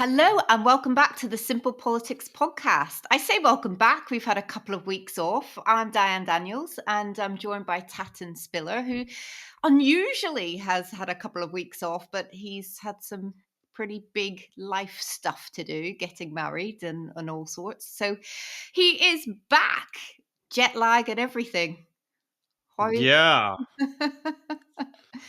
Hello and welcome back to the Simple Politics podcast. I say welcome back. We've had a couple of weeks off. I'm Diane Daniels and I'm joined by Tatton Spiller, who unusually has had a couple of weeks off, but he's had some pretty big life stuff to do, getting married and all sorts. So he is back, jet lag and everything. How are you? Yeah,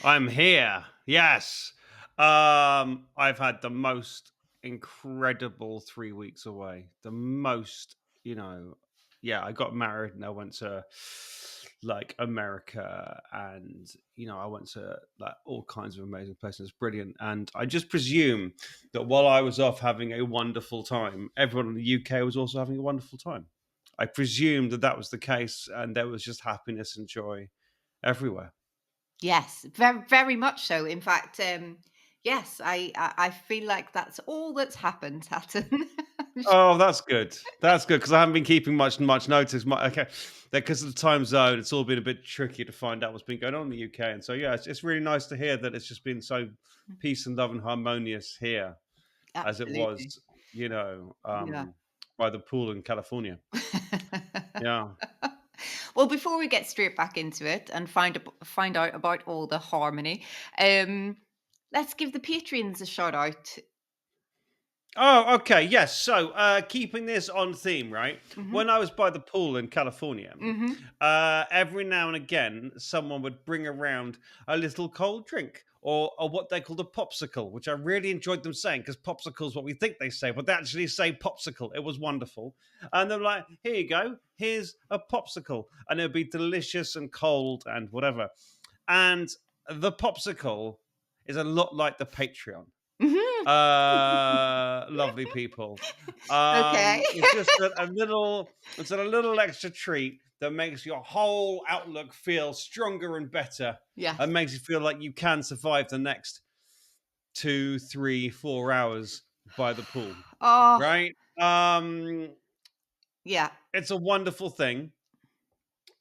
I'm here. Yes. I've had the most incredible 3 weeks away. The most, yeah, I got married and I went to like America and I went to like all kinds of amazing places. It's brilliant. And I just presume that while I was off having a wonderful time, everyone in the UK was also having a wonderful time. I presumed that was the case and there was just happiness and joy everywhere. Yes, very, very much so. In fact, yes, I feel like that's all that's happened, Hatton. Oh, that's good. That's good because I haven't been keeping much notice. Okay, because of the time zone, it's all been a bit tricky to find out what's been going on in the UK. And so, yeah, it's really nice to hear that it's just been so peace and love and harmonious here as it Absolutely. was, Yeah. by the pool in California. Yeah. Well, before we get straight back into it and find out about all the harmony, um, let's give the Patreons a shout out. Oh, okay. Yes. So, keeping this on theme, right? Hmm. When I was by the pool in California, Hmm. every now and again, someone would bring around a little cold drink or what they called a popsicle, which I really enjoyed them saying because popsicle is what we think they say, but they actually say popsicle. It was wonderful. And they're like, here you go. Here's a popsicle. And it would be delicious and cold and whatever. And the popsicle is a lot like the Patreon. Hmm. Lovely people. Okay. It's just it's a little extra treat that makes your whole outlook feel stronger and better Yes. and makes you feel like you can survive the next 2, 3, 4 hours by the pool. Oh, Right? yeah. It's a wonderful thing.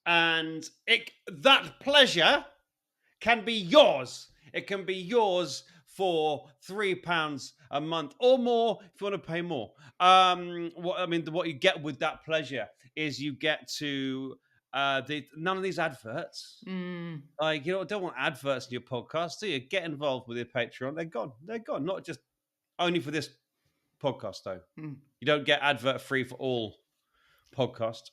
And that pleasure can be yours. It can be yours for £3 a month or more if you want to pay more. What you get with that pleasure is you get to none of these adverts. Mm, Like don't want adverts in your podcast, do you? Get involved with your Patreon. They're gone. They're gone. Not just only for this podcast though. mm. You don't get advert free for all podcast.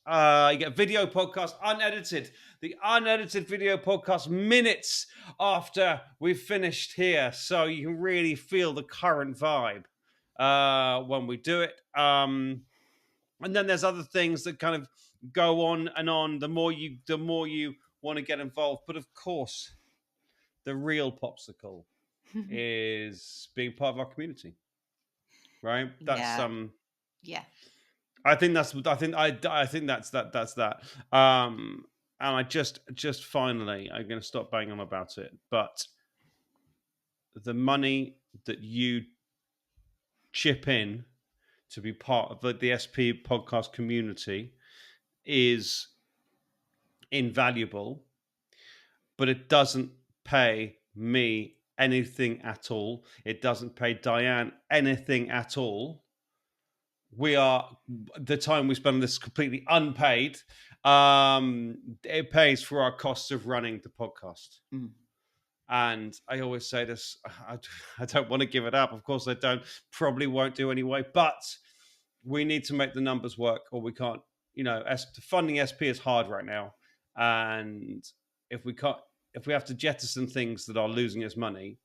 You get video podcast unedited. The unedited video podcast minutes after we've finished here. So you can really feel the current vibe when we do it. And then there's other things that kind of go on and on. The more you want to get involved. But of course, the real popsicle is being part of our community. Right? That's Yeah. Yeah. I think that's that. Um, and I just finally, I'm going to stop banging on about it. But the money that you chip in to be part of the SP podcast community is invaluable, but it doesn't pay me anything at all. It doesn't pay Diane anything at all. The time we spend on this is completely unpaid. It pays for our costs of running the podcast. Mm. And I always say this, I don't want to give it up. Of course I don't, probably won't do anyway, but we need to make the numbers work or we can't, funding SP is hard right now. And if we can't, if we have to jettison things that are losing us money,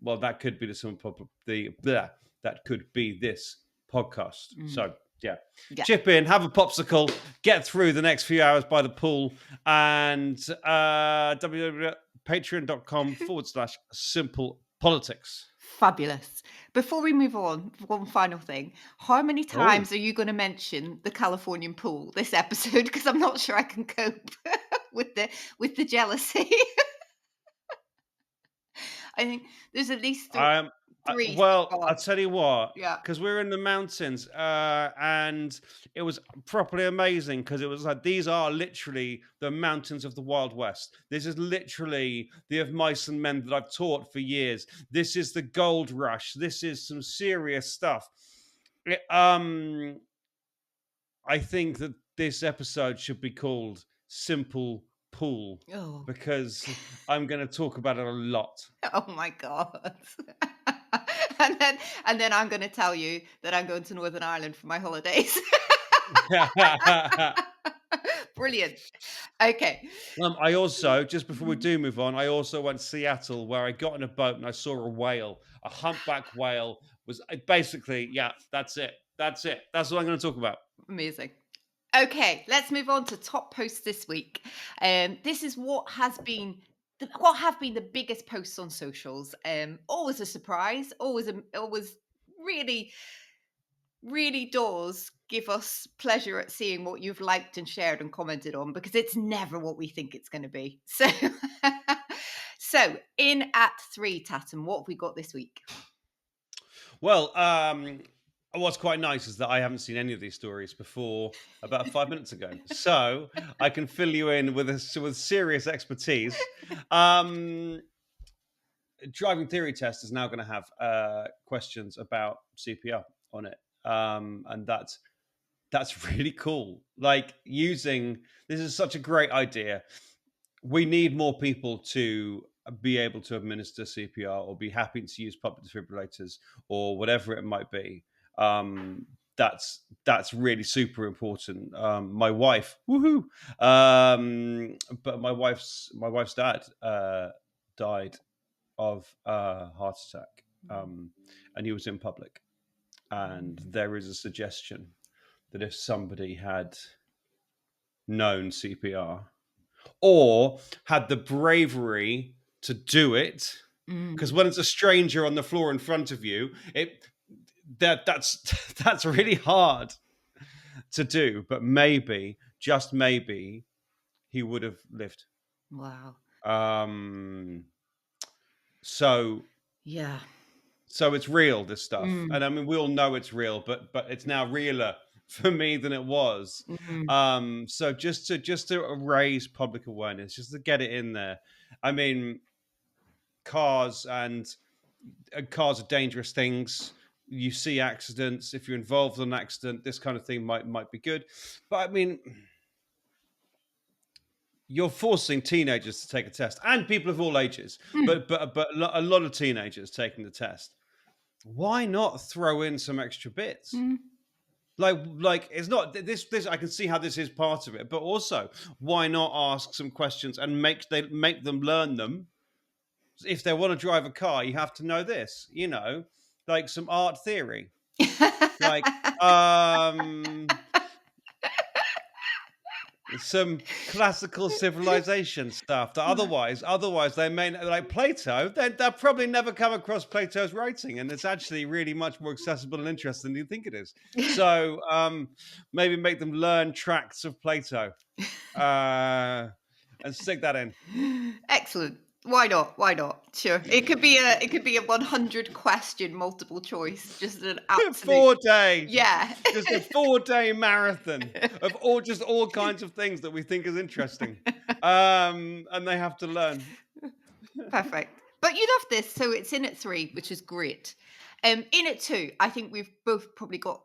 well, that could be that could be this podcast. Mm. So yeah, Yeah. chip in, have a popsicle, get through the next few hours by the pool, and www.patreon.com/simple politics. Fabulous. Before we move on, one final thing. How many Oh, times are you going to mention the Californian pool this episode? Because I'm not sure I can cope with the jealousy. I think there's at least I'm Three. Well, God. I'll tell you what, Yeah. because we're in the mountains, and it was properly amazing because it was like these are literally the mountains of the Wild West. This is literally the of mice and men that I've taught for years. This is the gold rush. This is some serious stuff. It, I think that this episode should be called Simple Pool Oh. because I'm going to talk about it a lot. Oh my God. and then and then I'm gonna tell you that I'm going to Northern Ireland for my holidays. Brilliant. Okay. I also, just before we Mhm. do move on, I also went to Seattle where I got in a boat and I saw a whale, a humpback whale. Was basically, yeah, that's it. That's it. That's what I'm going to talk about. Amazing. Okay, let's move on to top posts this week. This is what have been the biggest posts on socials. Always a surprise. Always really, really does give us pleasure at seeing what you've liked and shared and commented on because it's never what we think it's going to be. So, so in at 3, Tatum, what have we got this week? Well, what's quite nice is that I haven't seen any of these stories before about 5 minutes ago, so I can fill you in with serious expertise. Um, Driving theory test is now going to have questions about CPR on it, and that's really cool. Like using this is such a great idea. We need more people to be able to administer CPR or be happy to use public defibrillators or whatever it might be. Um, that's really super important. My wife, woohoo! But my wife's dad died of a heart attack, and he was in public. And there is a suggestion that if somebody had known CPR or had the bravery to do it, because Mm, when it's a stranger on the floor in front of you, that's that's really hard to do. But maybe, just maybe, he would have lived. wow. Um, so Yeah. so it's real, this stuff, Mm, and I mean we all know it's real, but it's now realer for me than it was. mm, So just to raise public awareness, just to get it in there. I mean, cars and cars are dangerous things. You see accidents. If you're involved in an accident, this kind of thing might be good. But I mean, you're forcing teenagers to take a test, and people of all ages. mm, But a lot of teenagers taking the test. Why not throw in some extra bits? mm. Like it's not this I can see how this is part of it, but also why not ask some questions and make them learn them. If they want to drive a car, you have to know this, like some art theory, like some classical civilization stuff that otherwise they may like Plato. They'll probably never come across Plato's writing, and it's actually really much more accessible and interesting than you think it is. So maybe make them learn tracts of Plato, uh, and stick that in. Excellent. Why not? Why not? Sure. It could be a 100 question multiple choice. Just an absolute 4 days, yeah. just a 4 day marathon of all kinds of things that we think is interesting, and they have to learn. Perfect. But you love this, so it's in at 3, which is great. In at 2, I think we've both probably got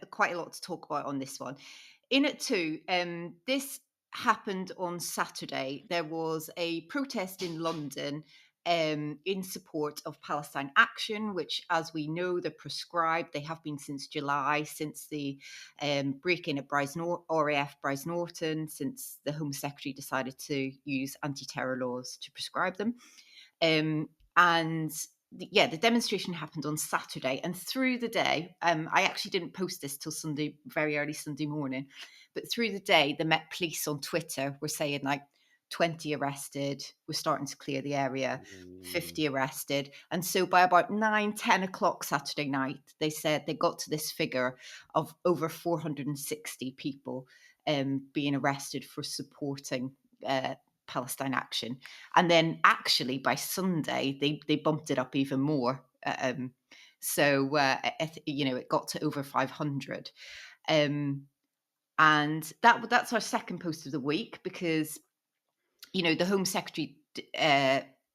quite a lot to talk about on this one. In at 2, this happened on Saturday. There was a protest in London in support of Palestine Action, which, as we know, they're proscribed. They have been since July, since the break-in at RAF Bryce Norton, since the Home Secretary decided to use anti-terror laws to prescribe them. And yeah, the demonstration happened on Saturday, and through the day, I actually didn't post this till Sunday, very early Sunday morning, but through the day, the Met Police on Twitter were saying like 20 arrested, we're starting to clear the area, Mm. 50 arrested. And so by about 9, 10 o'clock Saturday night, they said they got to this figure of over 460 people being arrested for supporting Palestine Action. And then actually by Sunday, they bumped it up even more. So it got to over 500. And that's our second post of the week, because the Home Secretary,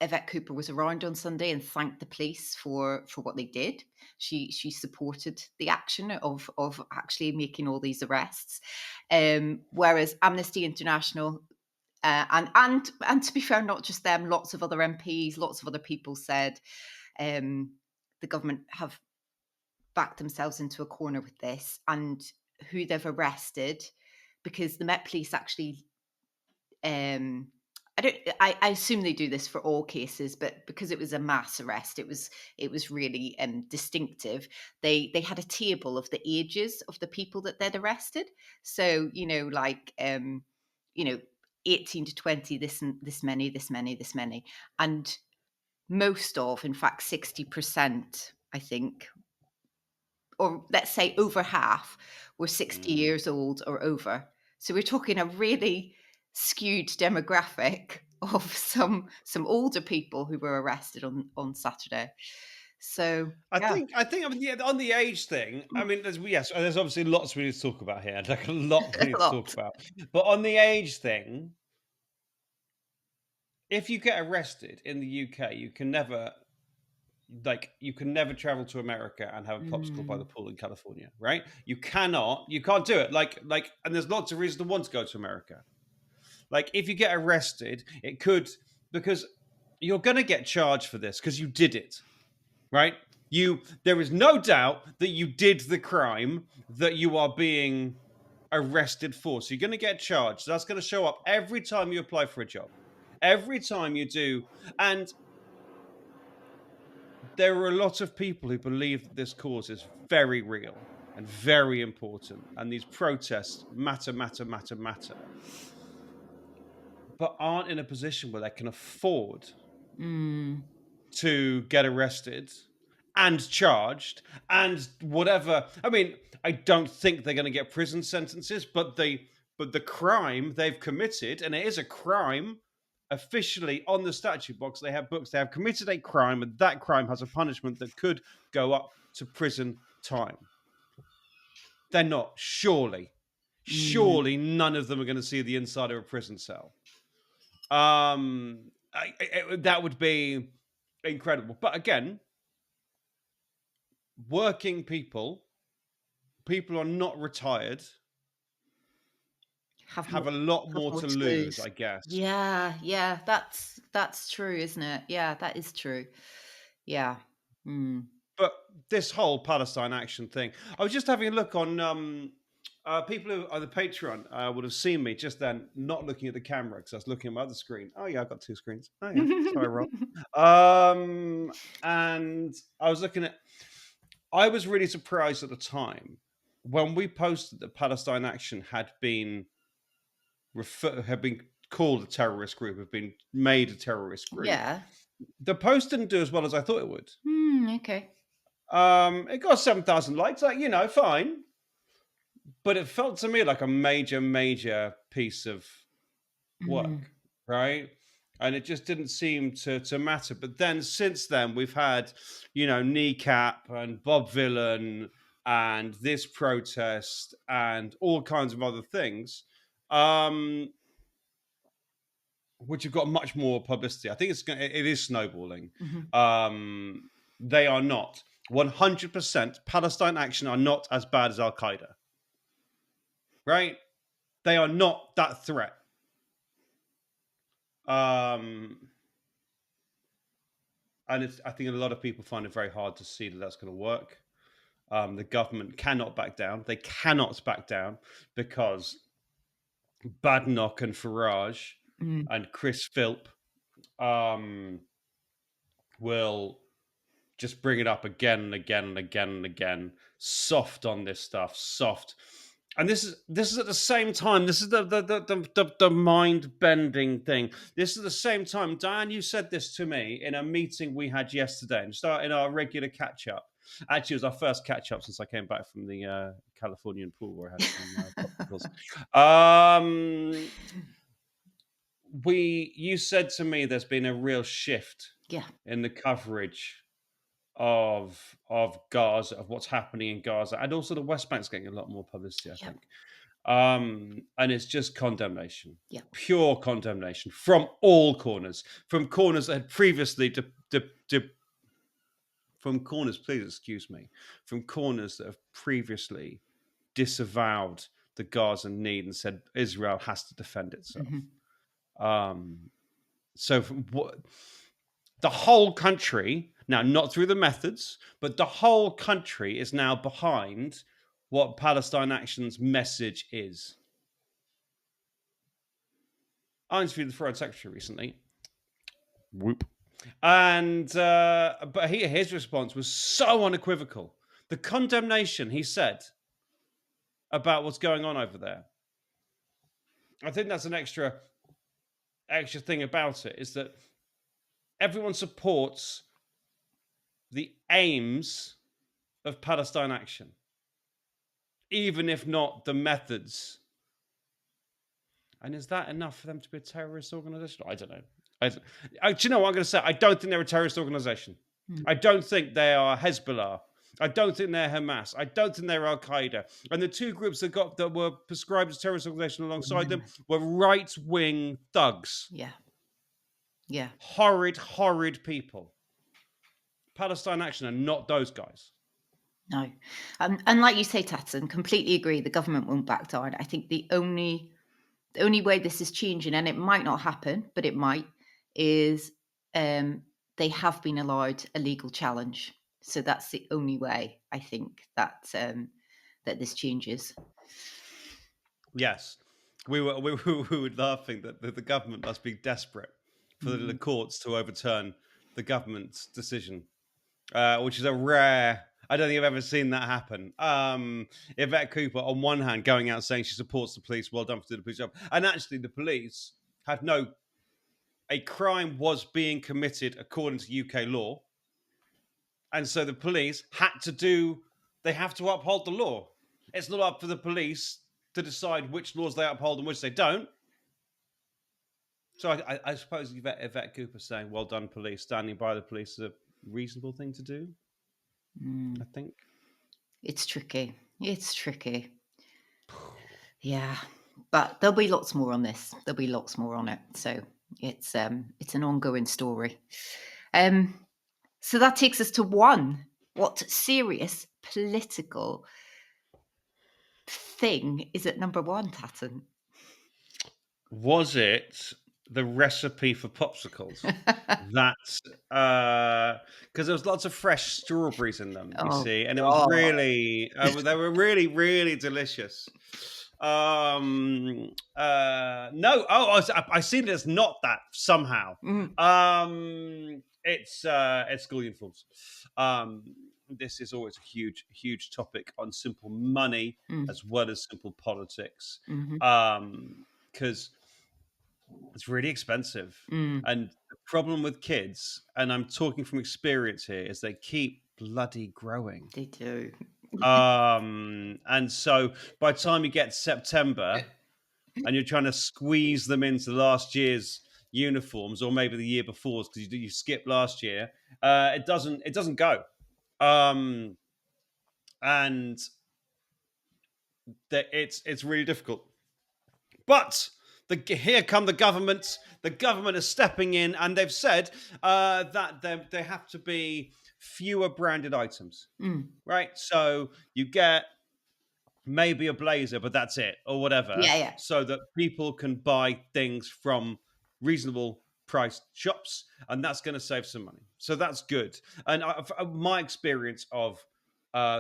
Yvette Cooper, was around on Sunday and thanked the police for what they did. She supported the action of actually making all these arrests, whereas Amnesty International, and to be fair, not just them, lots of other MPs, lots of other people said the government have backed themselves into a corner with this, and who they've arrested, because the Met Police actually, I assume they do this for all cases, but because it was a mass arrest, it was really distinctive. They had a table of the ages of the people that they'd arrested. So 18 to 20, this many, this many, this many, and most of, in fact, 60%, I think, or let's say over half, were 60 years old or over. So we're talking a really skewed demographic of some older people who were arrested on Saturday. So I yeah, think on the age thing, I mean, there's obviously lots we need to talk about here, like a lot we a need to talk lot. about. But on the age thing, if you get arrested in the UK, you can never travel to America and have a popsicle by the Mm, pool in California, right? You can't do it. And there's lots of reasons to want to go to America. Like, if you get arrested, it could, because you're going to get charged for this because you did it, right? There is no doubt that you did the crime that you are being arrested for. So you're going to get charged. That's going to show up every time you apply for a job, every time you do. And there are a lot of people who believe that this cause is very real and very important, and these protests matter, matter, matter, matter, but aren't in a position where they can afford mm, to get arrested and charged and whatever. I mean, I don't think they're going to get prison sentences, but the crime they've committed, and it is a crime officially on the statute box. They have books. They have committed a crime, and that crime has a punishment that could go up to prison time. They're not. mm. Surely none of them are going to see the inside of a prison cell. That would be incredible. But again, working people are not retired, Have have more a lot have more more to to lose, lose. I guess. Yeah, that's true, isn't it? Yeah, that is true. Yeah. Mm. But this whole Palestine Action thing, I was just having a look on people who are the Patreon would have seen me just then not looking at the camera because I was looking at my other screen. Oh yeah, I've got two screens. Oh yeah, sorry, Rob. And I was looking at. I was really surprised at the time when we posted that Palestine Action had been called a terrorist group, had been made a terrorist group. Yeah. The post didn't do as well as I thought it would. Okay. It got 7,000 likes, fine, but it felt to me like a major, major piece of Mm. work, right? And it just didn't seem to matter. But then since then, we've had, Kneecap and Bob Villan and this protest and all kinds of other things. Which have got much more publicity. I think it is snowballing. Mhm. They are not 100%. Palestine Action are not as bad as Al Qaeda, right? They are not that threat. And I think a lot of people find it very hard to see that that's going to work. The government cannot back down. They cannot back down because Badnoch and Farage Mm. and Chris Philp will just bring it up again and again and again and again. Soft on this stuff, soft. And this is at the same time. This is the mind bending thing. This is the same time. Diane, you said this to me in a meeting we had yesterday, and starting our regular catch up. Actually, it was our first catch up since I came back from the Californian pool where I had some popsicles. You said to me there's been a real shift Yeah. in the coverage of Gaza, of what's happening in Gaza, and also the West Bank's getting a lot more publicity, I Yep. think. And it's just condemnation, Yep. pure condemnation from all corners, from corners that had previously from corners, please excuse me, from corners that have previously disavowed the Gazan need and said Israel has to defend itself. Um, so from what the whole country now, not through the methods, but the whole country is now behind what Palestine Action's message is. I interviewed the Foreign Secretary recently. Whoop. And but his response was so unequivocal. The condemnation he said about what's going on over there. I think that's an extra thing about it, is that everyone supports the aims of Palestine Action, even if not the methods. And is that enough for them to be a terrorist organization? I don't know. Do you know what I'm going to say? I don't think they're a terrorist organization. I don't think they are Hezbollah. I don't think they're Hamas. I don't think they're Al Qaeda. And the two groups that were prescribed as terrorist organization alongside them were right-wing thugs. Yeah. Yeah. Horrid people. Palestine Action are not those guys. No. And like you say, Tatton, completely agree. The government won't back down. I think the only way this is changing, and it might not happen, but it might, is they have been allowed a legal challenge. So that's the only way I think that that this changes. Yes, we were laughing that the government must be desperate for the courts to overturn the government's decision, which is a rare. I don't think I've ever seen that happen. Yvette Cooper, on one hand, going out saying she supports the police, well done for doing the police job, and actually the police had a crime was being committed according to UK law, and so the police have to uphold the law. It's not up for the police to decide which laws they uphold and which they don't. So I suppose Yvette Cooper saying, well done, police, standing by the police is a reasonable thing to do, I think. It's tricky. Yeah. But there'll be lots more on this. There'll be lots more on it. So it's an ongoing story. So that takes us to one. What serious political thing is at number one, Tatton? Was it the recipe for popsicles? That's because there was lots of fresh strawberries in them, you see, and it was God. really they were really, really delicious. No, I seen it as not that somehow. It's school uniforms. This is always a huge topic on Simple Money as well as Simple Politics, because it's really expensive. And the problem with kids, and I'm talking from experience here, is they keep bloody growing. They do. And so by the time you get September and you're trying to squeeze them into last year's uniforms, or maybe the year before because you skipped last year, it doesn't go. And it's really difficult. But here come the government. The government is stepping in, and they've said that there have to be fewer branded items, right? So you get maybe a blazer, but that's it, or whatever, Yeah. so that people can buy things from reasonable priced shops, and that's going to save some money. So that's good. And my experience of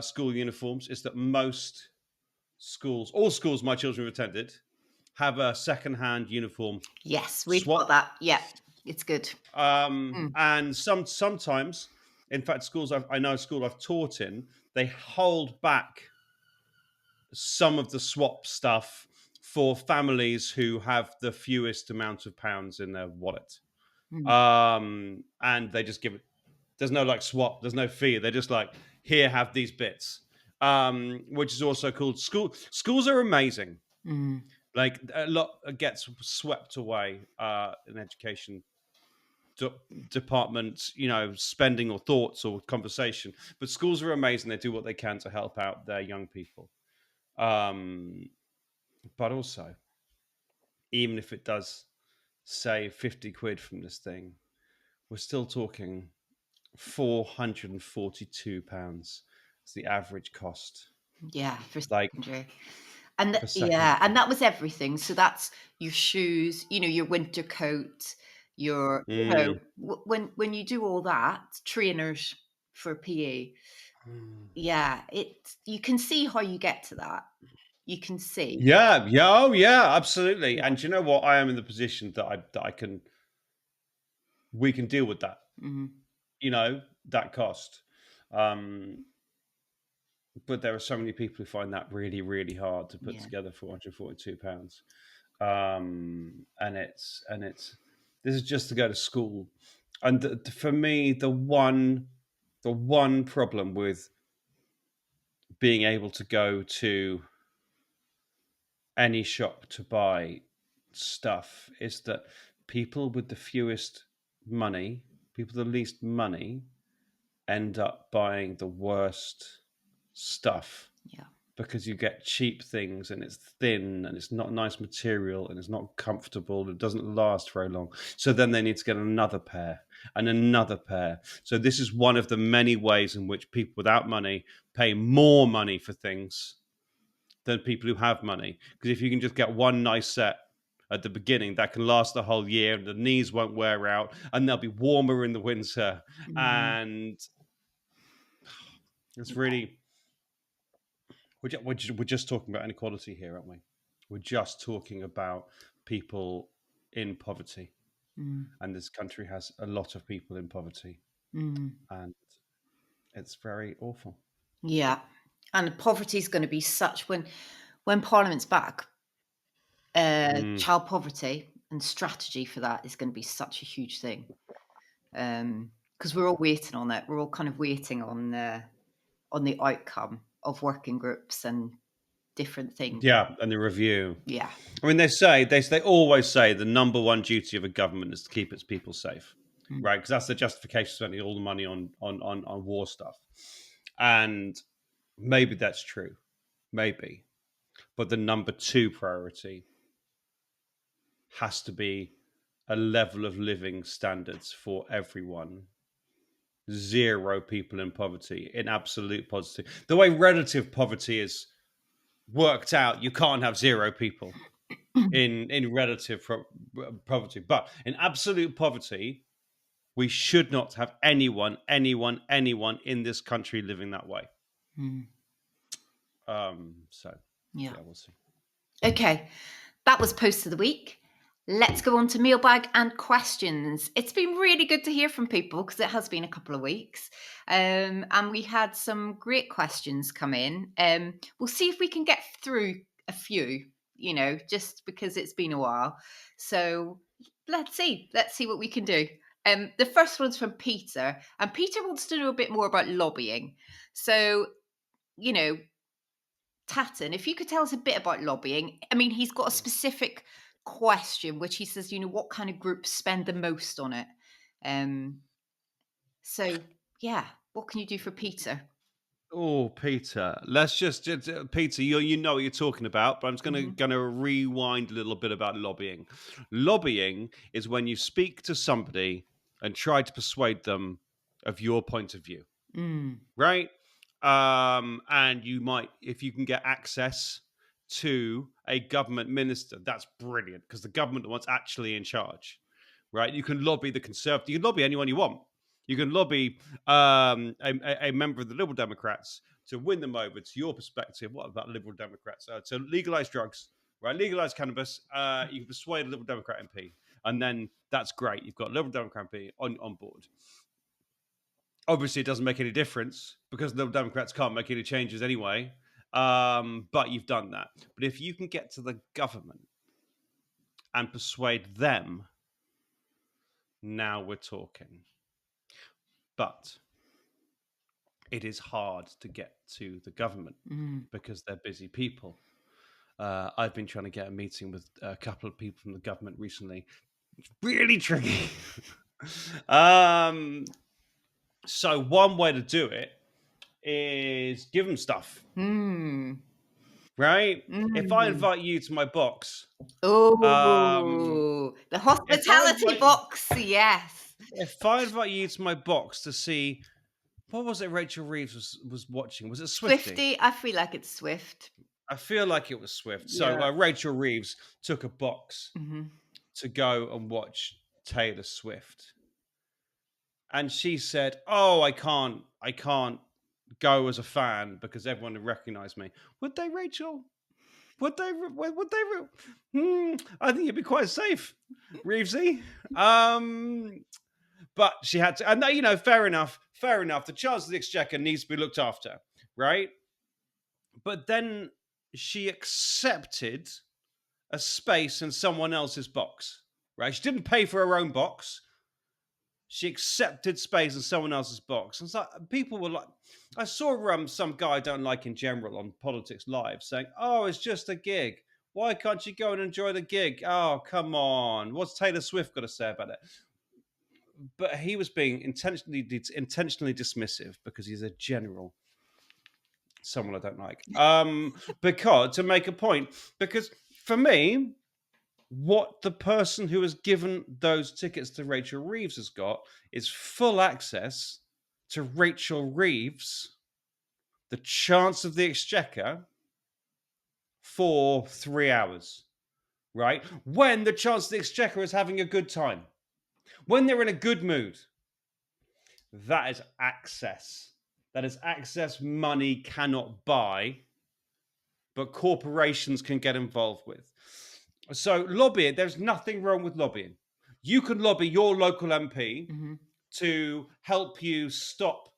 school uniforms is that most schools, all schools my children have attended, have a second-hand uniform. Yes, we've swap. got that. Yeah, it's good. And sometimes, in fact, schools I know a school I've taught in, they hold back some of the swap stuff for families who have the fewest amount of pounds in their wallet. And they just give it. There's no like swap. There's no fee. They're just like, here, have these bits. Which is also called schools are amazing. Like a lot gets swept away in education department's, spending or thoughts or conversation. But schools are amazing. They do what they can to help out their young people. But also, even if it does save 50 quid from this thing, we're still talking £442 is the average cost. Yeah, for Like secondary. And for yeah, secondary. and that was everything. So that's your shoes, your winter coat, your, Mm. when you do all that, trainers for PE. Yeah, you can see how you get to that. You can see. Yeah, yeah, oh yeah, absolutely. Yeah. And you know what? I am in the position that we can deal with that. Mhm. That cost. Um, but there are so many people who find that really, really hard to put Yeah. together £442. And it's this is just to go to school. And for me, the one problem with being able to go to any shop to buy stuff is that people with the fewest money, people with the least money, end up buying the worst stuff Yeah. because you get cheap things and it's thin and it's not nice material and it's not comfortable and it doesn't last very long. So then they need to get another pair and another pair. So this is one of the many ways in which people without money pay more money for things than people who have money. Because if you can just get one nice set at the beginning, that can last the whole year, and the knees won't wear out, and they'll be warmer in the winter. Mhm. And it's Yeah. really we're just talking about inequality here, aren't we? We're just talking about people in poverty, Mm. and this country has a lot of people in poverty, Mm. and it's very awful. Yeah. And poverty is going to be such when Parliament's back, Mm. child poverty and strategy for that is going to be such a huge thing. Because we're all waiting on it. We're all kind of waiting on the outcome of working groups and different things. Yeah, and the review. Yeah. I mean, they always say the number one duty of a government is to keep its people safe, Mm. right? Because that's the justification for spending all the money on war stuff, and maybe that's true, maybe, but the number two priority has to be a level of living standards for everyone. Zero people in poverty, in absolute poverty. The way relative poverty is worked out, you can't have zero people in relative poverty. But in absolute poverty, we should not have anyone in this country living that way. Mm. So Yeah. yeah, we'll see. Okay. That was post of the week. Let's go on to mailbag and questions. It's been really good to hear from people because it has been a couple of weeks. And we had some great questions come in. We'll see if we can get through a few, just because it's been a while. So let's see. Let's see what we can do. The first one's from Peter, and Peter wants to know a bit more about lobbying. So, Tatton, if you could tell us a bit about lobbying. I mean, he's got a specific question, which he says, what kind of groups spend the most on it? Um, so, yeah, what can you do for Peter? Oh, Peter, let's just Peter, you know what you're talking about, but I'm just gonna Hmm. gonna rewind a little bit about lobbying. Lobbying is when you speak to somebody and try to persuade them of your point of view, Mm, right? And you might, if you can get access to a government minister, that's brilliant because the government are what's actually in charge, right? You can lobby the Conservative, you can lobby anyone you want. You can lobby a member of the Liberal Democrats to win them over to your perspective. What about Liberal Democrats? To legalize drugs, right? Legalize cannabis. You can persuade a Liberal Democrat MP, and then that's great. You've got a Liberal Democrat MP on board. Obviously, it doesn't make any difference because the Democrats can't make any changes anyway. But you've done that. But if you can get to the government and persuade them, now we're talking. But it is hard to get to the government mm. because they're busy people. I've been trying to get a meeting with a couple of people from the government recently. It's really tricky. So one way to do it is give them stuff, Mm. right? If I Mm. invite you to my box, Oh, the if I hospitality invite box, yes. you to my box to see what was it Rachel Reeves was watching? Was it Swifty? Swifty, I feel like it's Swift. I feel like it was Swift. So Yeah. Rachel Reeves took a box Mhm. to go and watch Taylor Swift, and she said, "Oh, I can't go as a fan because everyone would recognize me." Would they, Rachel? Would they? Would they? I think it'd be quite safe, Reevesy. But she had to, and fair enough. Fair enough. The Chancellor of the Exchequer needs to be looked after, right? But then she accepted a space in someone else's box, right? She didn't pay for her own box. She accepted space in someone else's box. And so people were like, I saw some guy I don't like in general on Politics Live saying, "Oh, it's just a gig. Why can't you go and enjoy the gig? Oh, come on. What's Taylor Swift got to say about it?" But he was being intentionally dismissive because he's a general, someone I don't like. Because to make a point, because for me, what the person who has given those tickets to Rachel Reeves has got is full access to Rachel Reeves, the Chance of the Exchequer, for 3 hours, right? When the Chance of the Exchequer is having a good time, when they're in a good mood. That is access. That is access money cannot buy, but corporations can get involved with. So lobbying, there's nothing wrong with lobbying. You can lobby your local MP to help you stop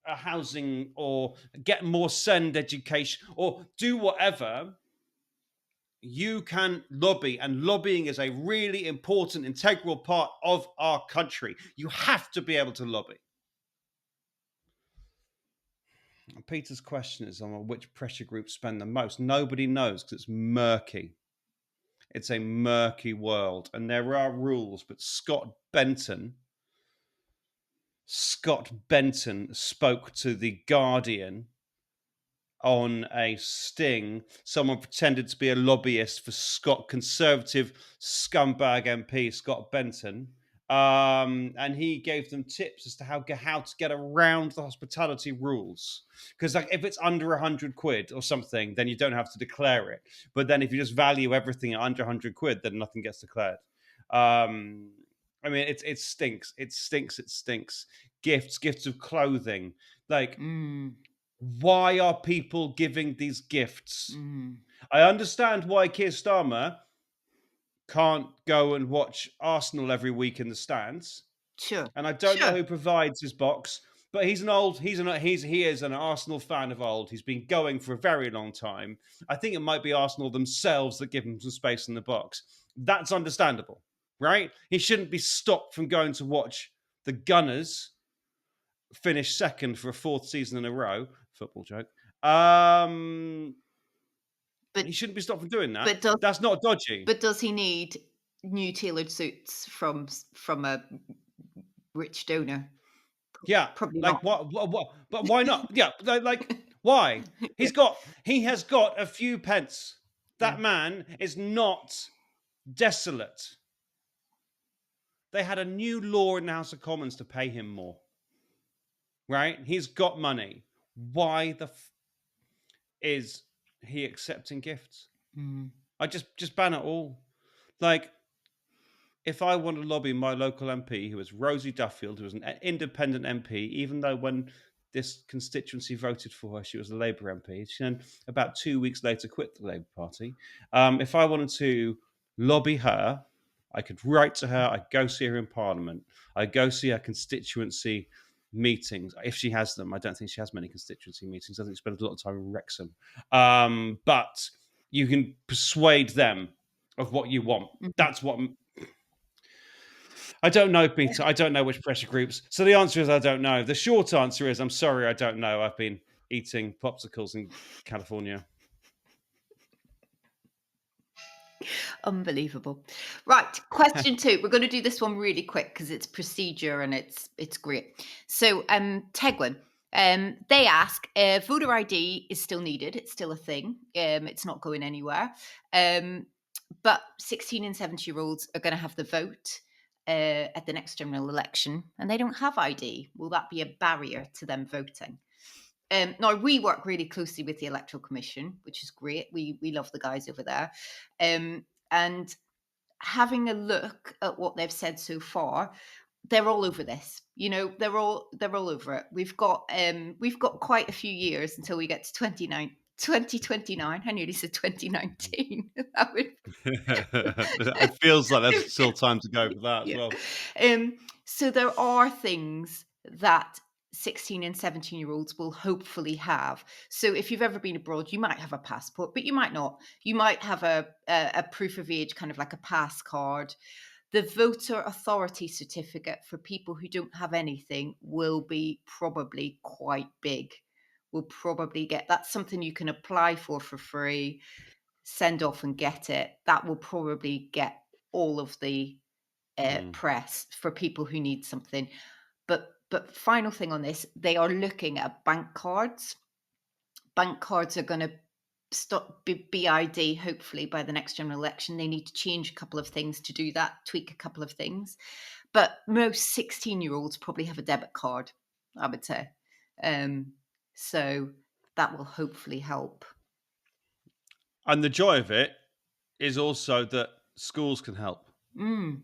a housing or get more SEND education or do whatever. You can lobby, and lobbying is a really important, integral part of our country. You have to be able to lobby. Peter's question is on which pressure groups spend the most. Nobody knows because it's murky. It's a murky world, and there are rules. But Scott Benton spoke to the Guardian on a sting. Someone pretended to be a lobbyist for Conservative scumbag MP Scott Benton. And he gave them tips as to how to get around the hospitality rules. Because if it's under 100 quid or something, then you don't have to declare it. But then if you just value everything at under 100 quid, then nothing gets declared. I mean, it stinks. It stinks. It stinks. Gifts of clothing. Like, why are people giving these gifts? I understand why Keir Starmer can't go and watch Arsenal every week in the stands. Sure. And I don't know who provides his box, but he is an Arsenal fan of old. He's been going for a very long time. I think it might be Arsenal themselves that give him some space in the box. That's understandable, right? He shouldn't be stopped from going to watch the Gunners finish second for a fourth season in a row. Football joke. But He shouldn't be stopped from doing that. but That's not dodgy. but does he need new tailored suits from a rich donor? Yeah, Probably like not. what? But why not? Yeah, like why? He has got a few pence. Yeah. That man is not desolate. They had a new law in the House of Commons to pay him more. Right? He's got money. Why is he accepting gifts? I just ban it all. Like, if I want to lobby my local MP, who is Rosie Duffield, who was an independent MP, even though when this constituency voted for her, she was a Labour MP. She then, about 2 weeks later, quit the Labour Party. If I wanted to lobby her, I could write to her. I'd go see her in Parliament. I'd go see her constituency meetings, if she has them. I don't think she has many constituency meetings. I think she spends a lot of time in Wrexham. But you can persuade them of what you want. That's what... I don't know, Peter. I don't know which pressure groups. So the answer is I don't know. The short answer is I'm sorry, I don't know. I've been eating popsicles in California. Unbelievable. Right, question 2. We're gonna do this one really quick because it's procedure and it's great. So, Tegwin, they ask, voter ID is still needed. It's still a thing. It's not going anywhere. But 16 and 17-year-olds are gonna have the vote at the next general election, and they don't have ID. Will that be a barrier to them voting? Now we work really closely with the Electoral Commission, which is great. We love the guys over there, and having a look at what they've said so far, they're all over this. You know, they're all over it. We've got quite a few years until we get to 2029. I nearly said 2019. That would It feels like there's still time to go for that as yeah. well. So there are things that 16 and 17-year-olds will hopefully have. So if you've ever been abroad, you might have a passport, but you might not. You might have a proof of age, kind of like a pass card. The voter authority certificate for people who don't have anything will be probably quite big. We'll probably get that's something you can apply for free, send off and get it. That will probably get all of the Mm, press for people who need something. But final thing on this, they are looking at bank cards. Bank cards are going to stop BID hopefully by the next general election. They need to change a couple of things to do that, tweak a couple of things. But most 16-year-olds probably have a debit card, I would say. Um, so that will hopefully help. and the joy of it is also that schools can help. Mm,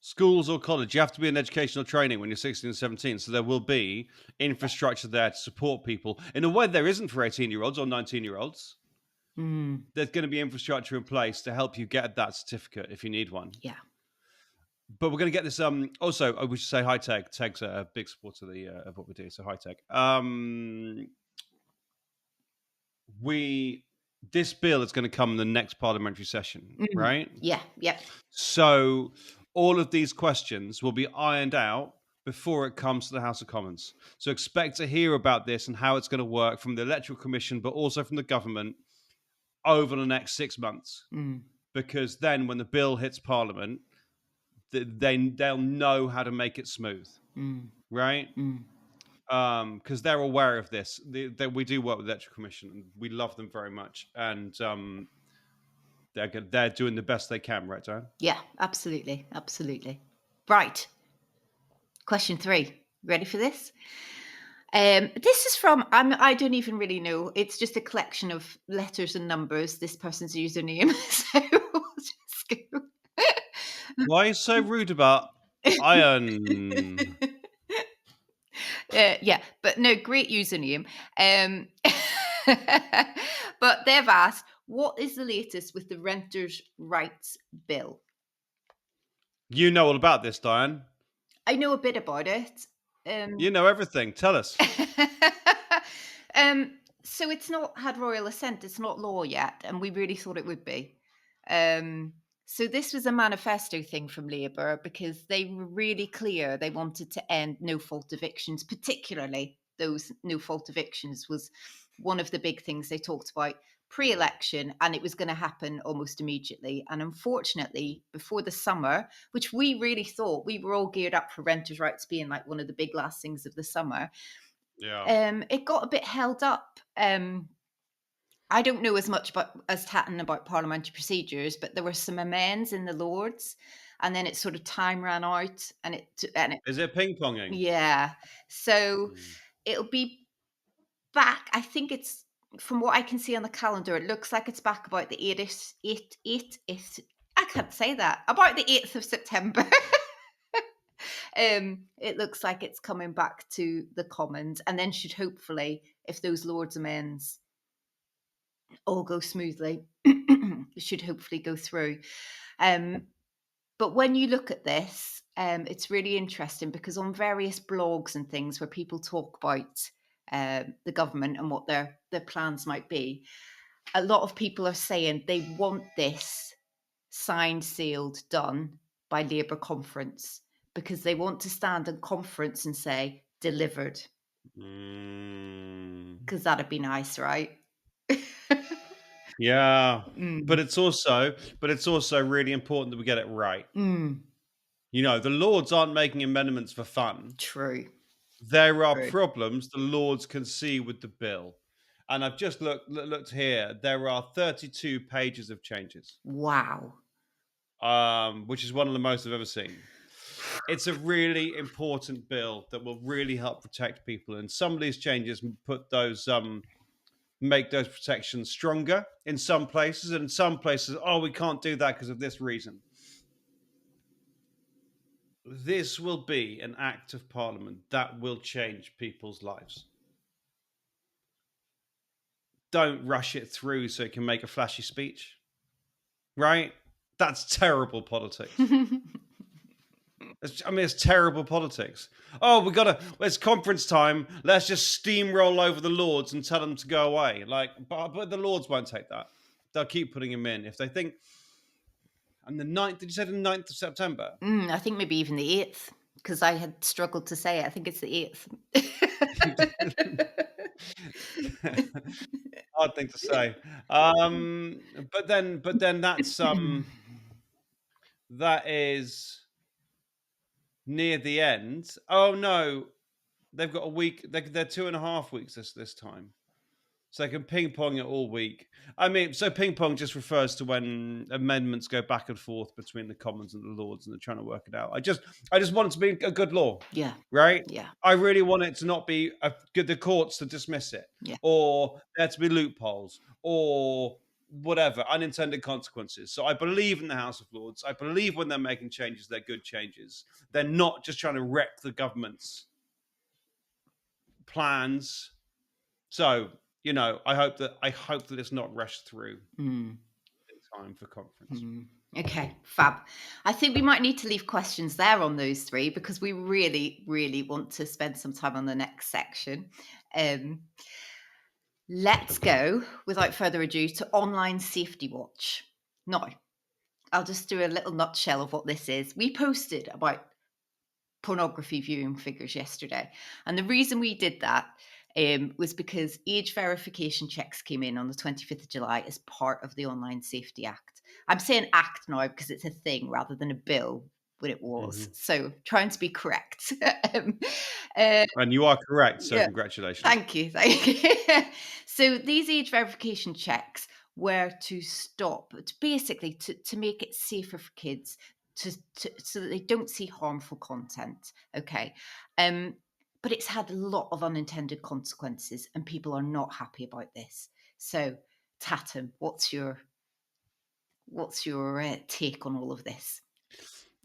Schools or college, you have to be in educational training when you're 16 and 17. So there will be infrastructure there to support people in a way there isn't for 18-year-olds or 19-year-olds. mm, There's going to be infrastructure in place to help you get that certificate if you need one. yeah. But we're going to get this. Also, we should say hi, Teg. Teg's a big supporter of what we do. So hi, Teg. We This bill is going to come in the next parliamentary session, Mm, right? yeah. Yep. So all of these questions will be ironed out before it comes to the House of Commons. So expect to hear about this and how it's going to work from the Electoral Commission, but also from the government over the next 6 months. Mm, Because then, when the bill hits Parliament, they'll know how to make it smooth, mm, right? mm. Because they're aware of this. We do work with the Electoral Commission, and we love them very much, and they're doing the best they can, right, Diane? Yeah, absolutely. Absolutely. Right. Question 3. Ready for this? This is from I don't even really know. It's just a collection of letters and numbers. This person's username. So we'll just go. Why are you so rude about iron? Yeah, but no, great username. But they've asked, what is the latest with the renters' rights bill? You know all about this, Diane. I know a bit about it. You Um, know everything. Tell us. so it's not had royal assent. It's not law yet, and we really thought it would be. Um, so this was a manifesto thing from Labour because they were really clear they wanted to end no-fault evictions, particularly those no-fault evictions was one of the big things they talked about pre-election, and it was going to happen almost immediately. And unfortunately, before the summer, which we really thought we were all geared up for renters' rights being like one of the big last things of the summer, Yeah. it got a bit held up. I don't know as much about as Tatton about parliamentary procedures, but there were some amends in the Lords, and then it sort of time ran out, and it Is it ping ponging? yeah. So Mm. it'll be back. I think it's from what I can see on the calendar, it looks like it's back about the 8th. I can't say that. About the 8th of September. It looks like it's coming back to the Commons, and then should hopefully, if those Lords amends all go smoothly, should hopefully go through. Um, but when you look at this, it's really interesting because on various blogs and things where people talk about the government and what their plans might be, a lot of people are saying they want this signed, sealed, done by Labour conference because they want to stand in conference and say delivered Mm. because that'd be nice, right? Yeah. Mm, But it's also really important that we get it right. mm, The Lords aren't making amendments for fun. true, There are true. problems the Lords can see with the bill. And I've just looked here. There are 32 pages of changes, Wow. which is one of the most I've ever seen. It's a really important bill that will really help protect people. And some of these changes put those make those protections stronger in some places, and in some places, oh, we can't do that because of this reason. This will be an act of parliament that will change people's lives. Don't rush it through so it can make a flashy speech, right? That's terrible politics. It's terrible politics. Oh, it's conference time. Let's just steamroll over the Lords and tell them to go away. But the Lords won't take that. They'll keep putting him in. If they think, and the 9th, did you say the 9th of September? I think maybe even the 8th, because I had struggled to say it. I think it's the 8th. Hard thing to say. But then that is near the end. Oh no, they've got a week. They're 2.5 weeks this time. So they can ping pong it all week. So ping pong just refers to when amendments go back and forth between the Commons and the Lords, and they're trying to work it out. I just want it to be a good law, Yeah, right? yeah, I really want it to not be the courts to dismiss it, yeah. or there to be loopholes, or whatever unintended consequences. So I believe in the House of Lords. I believe when they're making changes, they're good changes. They're not just trying to wreck the government's plans. So I hope that it's not rushed through Mm, in time for conference. mm. Okay, fab. I think we might need to leave questions there on those three because we really, really want to spend some time on the next section. Um, let's go, without further ado, to Online Safety Watch. Now, I'll just do a little nutshell of what this is. We posted about pornography viewing figures yesterday. And the reason we did that was because age verification checks came in on the 25th of July as part of the Online Safety Act. I'm saying act now because it's a thing rather than a bill, when it was. Mhm. So trying to be correct. um, uh, And you are correct, so yeah, congratulations. thank you. Thank you. So these age verification checks were to stop, basically to make it safer for kids so that they don't see harmful content. Okay. But it's had a lot of unintended consequences and people are not happy about this. So Tatton, what's your take on all of this?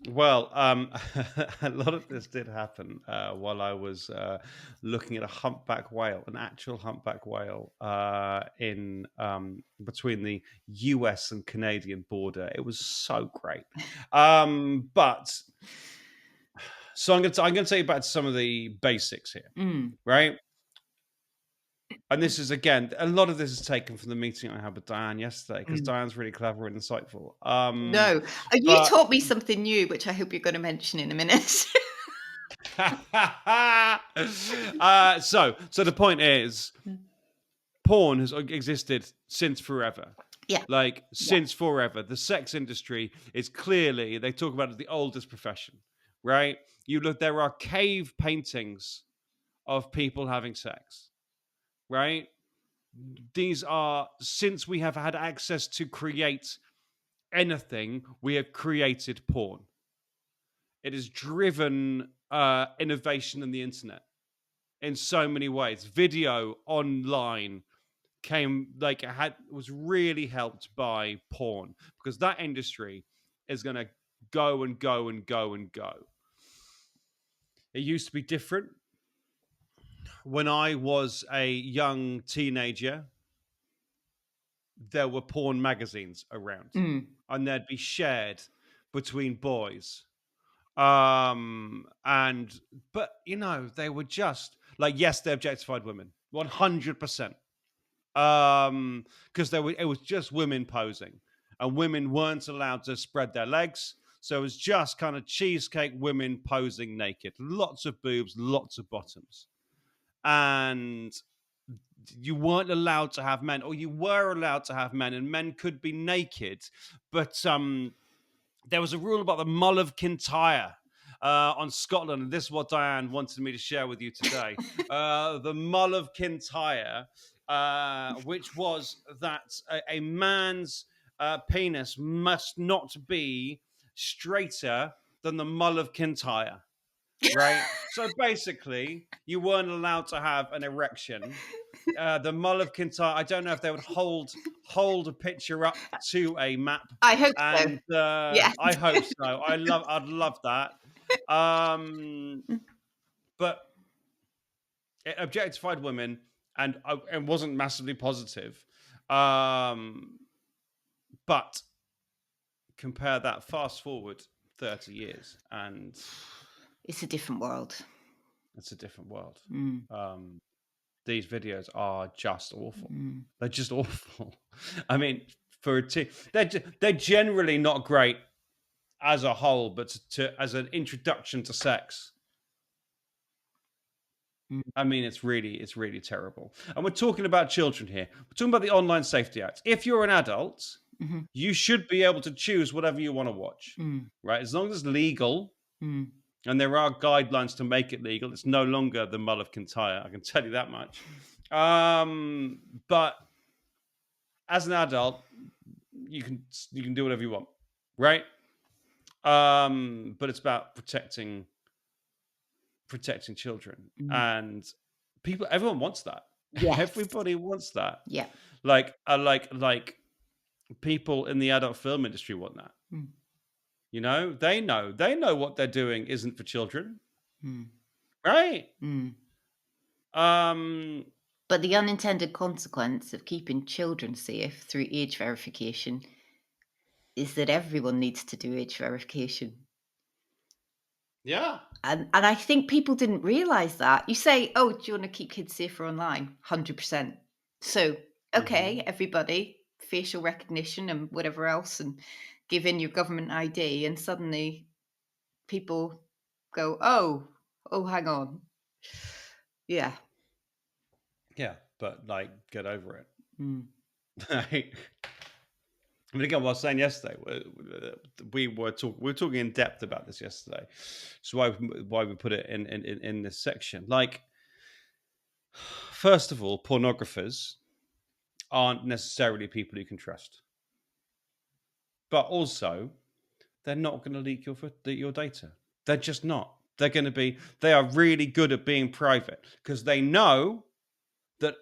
Well, a lot of this did happen while I was looking at a humpback whale, an actual humpback whale, in between the US and Canadian border. It was so great. But so I'm going to take you back to some of the basics here, Mm, right? And this is again, a lot of this is taken from the meeting I had with Diane yesterday because mm. Diane's really clever and insightful. No, you But taught me something new, which I hope you're going to mention in a minute. so the point is, porn has existed since forever. Yeah, Like yeah. since forever, the sex industry is clearly, they talk about it, the oldest profession, right? You look, there are cave paintings of people having sex, right? These are, since we have had access to create anything, we have created porn. It has driven innovation in the internet in so many ways. Video online was really helped by porn because that industry is going to go and go and go and go. It used to be different. When I was a young teenager, there were porn magazines around Mm, and they'd be shared between boys. And but they were just like, yes, they objectified women 100%. Because it was just women posing, and women weren't allowed to spread their legs. So it was just kind of cheesecake women posing naked, lots of boobs, lots of bottoms. And you weren't allowed to have men, or you were allowed to have men, and men could be naked, but there was a rule about the Mull of Kintyre on Scotland, and this is what Diane wanted me to share with you today. The Mull of Kintyre, which was that a man's penis must not be straighter than the Mull of Kintyre. Right? So basically, you weren't allowed to have an erection. The Mull of Kintyre, I don't know if they would hold a picture up to a map, I hope so. and Yes. I hope so. I'd love that. But it objectified women, and wasn't massively positive. But compare that, fast forward 30 years, and It's a different world. it's a different world. Mm. These videos are just awful. Mm. They're just awful. I mean, for a team, they're generally not great as a whole, but as an introduction to sex, Mm. I mean, it's really terrible. And we're talking about children here. We're talking about the Online Safety Act. If you're an adult, Mm-hmm. you should be able to choose whatever you want to watch, right? As long as it's legal, and there are guidelines to make it legal. It's no longer the Mull of Kintyre, I can tell you that much. But as an adult, you can do whatever you want, right? But it's about protecting children, and everyone wants that. Yes. Everybody wants that. Yeah. Like people in the adult film industry want that. You know, they know what they're doing isn't for children, right? But the unintended consequence of keeping children safe through age verification is that everyone needs to do age verification. Yeah. And I think people didn't realize that. You say, oh, do you want to keep kids safer online? 100%. So, okay, everybody, facial recognition and whatever else, and give in your government ID, and suddenly people go, oh, hang on. Yeah. Yeah, but like, get over it. Mm. I mean, again, what I was saying yesterday, we were talking in depth about this yesterday. So why we put it in this section? Like, first of all, pornographers aren't necessarily people you can trust, but also they're not going to leak your data. They're just not. They are really good at being private because they know that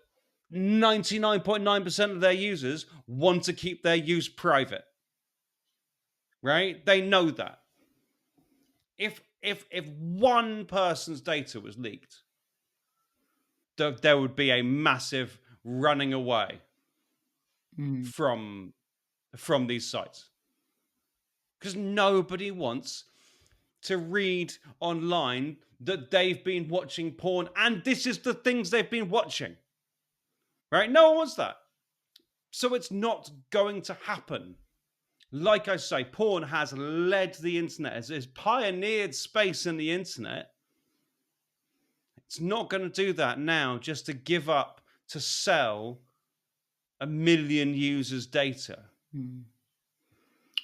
99.9% of their users want to keep their use private. Right? They know that. If one person's data was leaked, there would be a massive running away from these sites. Because nobody wants to read online that they've been watching porn and this is the things they've been watching. Right? No one wants that. So it's not going to happen. Like I say, porn has led the internet, has pioneered space in the internet. It's not going to do that now just to give up to sell 1 million users' data.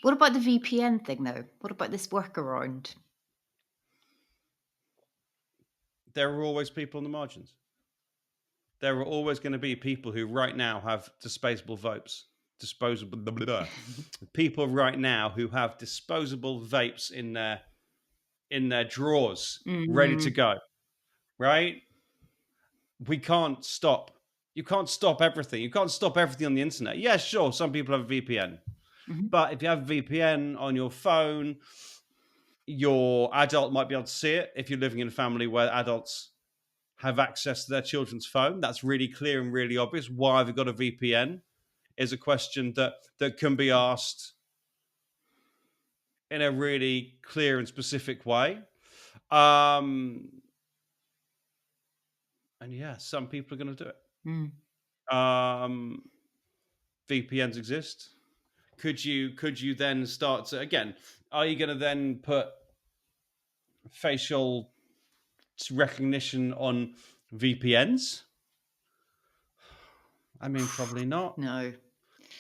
What about the VPN thing, though? What about this workaround? There are always people on the margins. There are always going to be people who right now have disposable vapes. People right now who have disposable vapes in their drawers, ready to go. Right? We can't stop. You can't stop everything. You can't stop everything on the internet. Yeah, sure, some people have a VPN. But if you have a VPN on your phone, your adult might be able to see it. If you're living in a family where adults have access to their children's phone, that's really clear and really obvious. Why have you got a VPN is a question that can be asked in a really clear and specific way. And yeah, some people are going to do it. VPNs exist. Could you then start to, again, are you going to then put facial recognition on VPNs? I mean, probably not. No.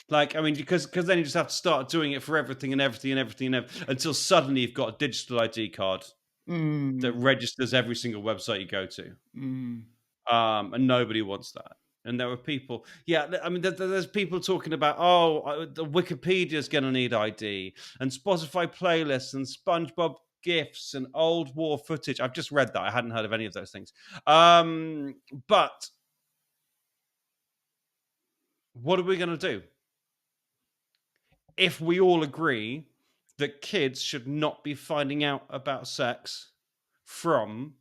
Like, I mean, because then you just have to start doing it for everything until suddenly you've got a digital ID card that Mm. registers every single website you go to. Mm. And nobody wants that. And there are people, yeah. I mean, there's people talking about, oh, the Wikipedia's going to need ID, and Spotify playlists, and SpongeBob gifs, and old war footage. I've just read that. I hadn't heard of any of those things. But what are we going to do if we all agree that kids should not be finding out about sex from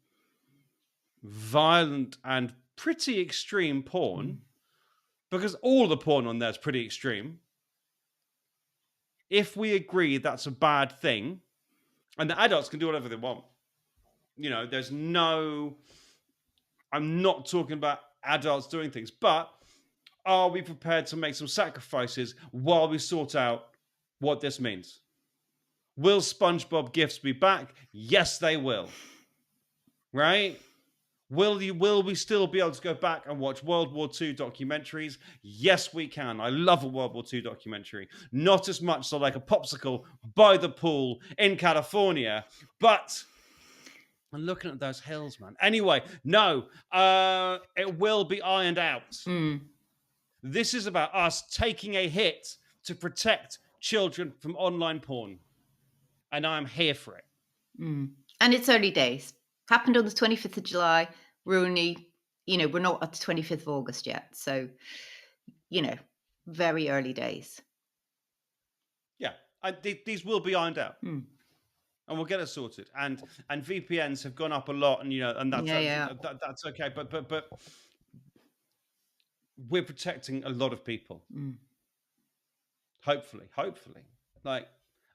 violent and pretty extreme porn? Because all the porn on there is pretty extreme. If we agree that's a bad thing, and the adults can do whatever they want, there's no. I'm not talking about adults doing things, but are we prepared to make some sacrifices while we sort out what this means? Will SpongeBob gifts be back? Yes, they will. Right? Will we still be able to go back and watch World War II documentaries? Yes, we can. I love a World War II documentary. Not as much so like a popsicle by the pool in California, but I'm looking at those hills, man. Anyway, no, it will be ironed out. This is about us taking a hit to protect children from online porn. And I'm here for it. And it's early days. Happened on the 25th of July. We're only, we're not at the 25th of August yet. So, very early days. Yeah, these will be ironed out. And we'll get it sorted. And VPNs have gone up a lot, and that's okay. But we're protecting a lot of people. Hopefully. Like,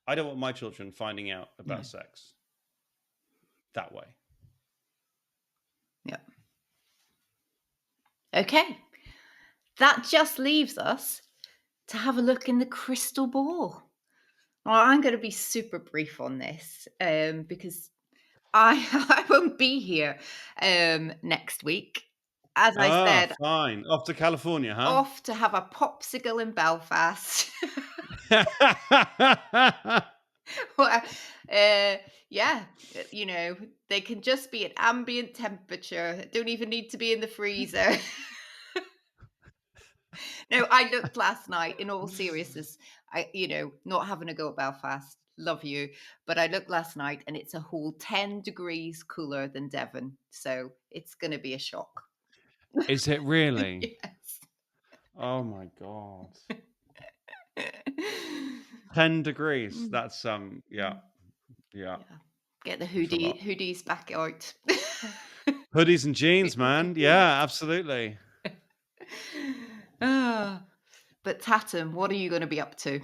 I don't want my children finding out about sex that way. Yeah. Okay. That just leaves us to have a look in the crystal ball. Well, I'm going to be super brief on this because I won't be here next week. As I said, fine. Off to California, huh? off to have a popsicle in Belfast. Well, yeah, they can just be at ambient temperature. Don't even need to be in the freezer. No, I looked last night, in all seriousness, not having a go at Belfast, love you, but I looked last night and it's a whole 10 degrees cooler than Devon. So it's going to be a shock. Is it really? Yes. Oh my God. 10 degrees. That's yeah. Get the hoodies back out. Hoodies and jeans, man. Yeah, absolutely. But Tatton, what are you going to be up to?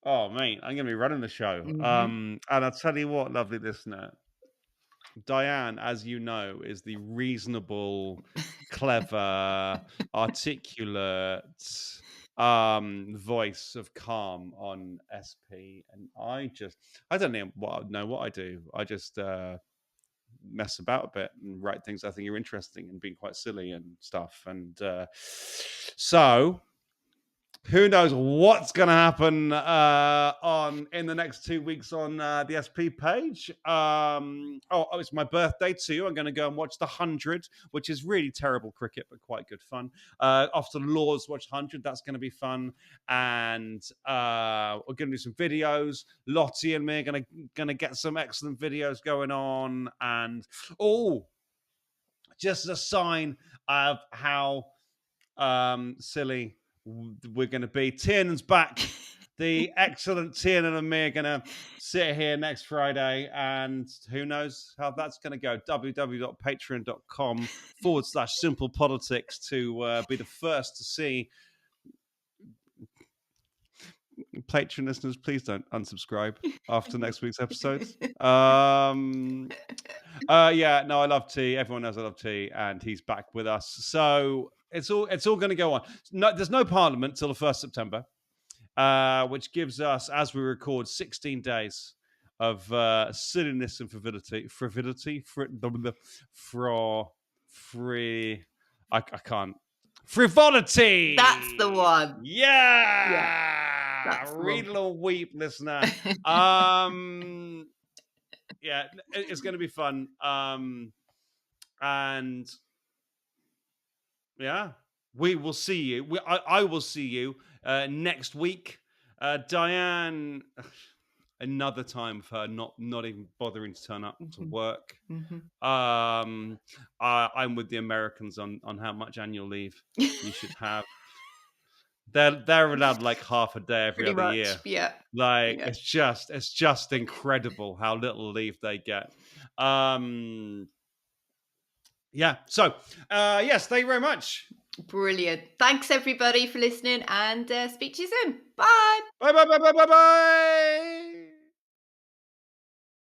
Oh, mate, I'm going to be running the show. And I'll tell you what, lovely listener, Diane, as you know, is the reasonable, clever, articulate voice of calm on SP, and I don't know what I do. I just mess about a bit and write things I think are interesting and being quite silly and stuff. And so who knows what's going to happen in the next 2 weeks on the SP page. It's my birthday too. I'm going to go and watch the 100, which is really terrible cricket, but quite good fun. Off to Lords, watch 100. That's going to be fun. And we're going to do some videos. Lottie and me are going to get some excellent videos going on. And just as a sign of how silly we're going to be. Tiernan's back. The excellent Tiernan and me are going to sit here next Friday, and who knows how that's going to go. www.patreon.com/simple politics to be the first to see. Patreon listeners, please don't unsubscribe after next week's episode. I love T. Everyone knows I love T, and he's back with us. So it's all going to go on. No, there's no Parliament till the 1st September, which gives us, as we record, 16 days of silliness and frivolity. I can't. Frivolity. That's the one. Yeah. That's the Read one. a little weep, listener. Yeah, it's going to be fun. And yeah, we will see you. I will see you next week. Diane, another time of her not even bothering to turn up to Mhm, work. mhm. I'm with the Americans on how much annual leave you should have. They're allowed like half a day every Pretty other much, year. yeah. Like Yeah. it's just incredible how little leave they get. Yeah. So yes, thank you very much. Brilliant. Thanks, everybody, for listening, and speak to you soon. Bye. Bye bye bye bye bye bye.